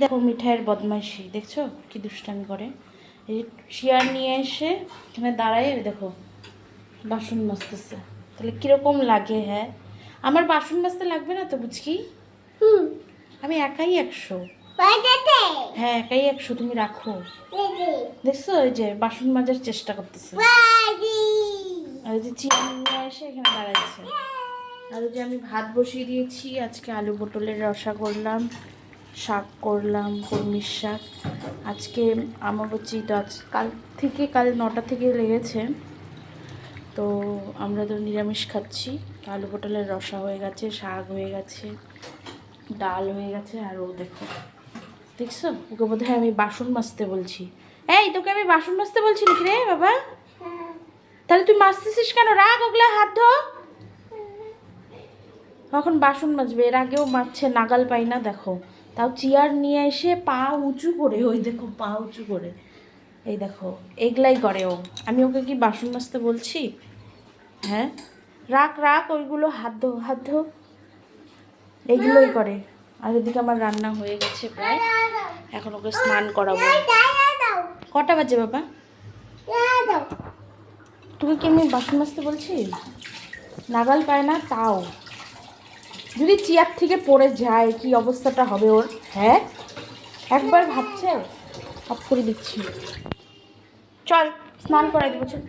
দেখো মিঠাইয়ের বদমাইশি দেখছো কি দুষ্টামি করে। এই চেয়ার নিয়ে এসে এখানে দাঁড়ায় দেখো বাসন মাজতেছে। তাহলে কিরকম লাগে? হ্যাঁ, আমার বাসন মাজতে লাগবে না তো বুঝকি? আমি একাই 100। হ্যাঁ একাই 100, তুমি রাখো। দেখছো এই যে বাসন মাজার চেষ্টা করতেছে। আর এই যে চেয়ার নিয়ে এসে এখানে দাঁড়াচ্ছে। আর ওই যে আমি ভাত বসিয়ে দিয়েছি, আজকে আলু পটলের রসা করলাম, শাক করলাম কলমির শাক। আজকে আমাবস্যা তো আজ কাল 9টা থেকে লেগেছে, তো আমরা তো নিরামিষ খাচ্ছি। আলু পটলের রসা হয়ে গেছে, শাক হয়ে গেছে, ডাল হয়ে গেছে। আর ও দেখছো ওকে বোধহয় আমি বাসন মাজতে বলছি। এই তোকে আমি বাসন মাজতে বলছি নাকি রে বাবা? তাহলে তুই মাজতেছিস কেন? রাগ, ওগুলা হাত ধো। এখন বাসন মাজবে, এর আগেও মাজছে, নাগাল পাই না দেখো। তাও চেয়ার নিয়ে এসে পা উঁচু করে, ওই দেখো পা উঁচু করে, এই দেখো এগুলাই করে ও। আমি ওকে কি বাসন মাজতে বলছি? হ্যাঁ রাখ রাখ, ওইগুলো হাত ধো হাত ধো, এইগুলোই করে। আর এদিকে আমার রান্না হয়ে গেছে প্রায়, এখন ওকে স্নান করাবো। কটা বাজে বাবা? তুমি কি আমি বাসন মাজতে বলছি? নাগাল পায় না তাও। যদি চেয়ার থেকে পড়ে যায় কি অবস্থাটা হবে ওর? হ্যাঁ একবার ভাবছে, অফ করে দিচ্ছি। চল স্নান করাই দেবো, চল।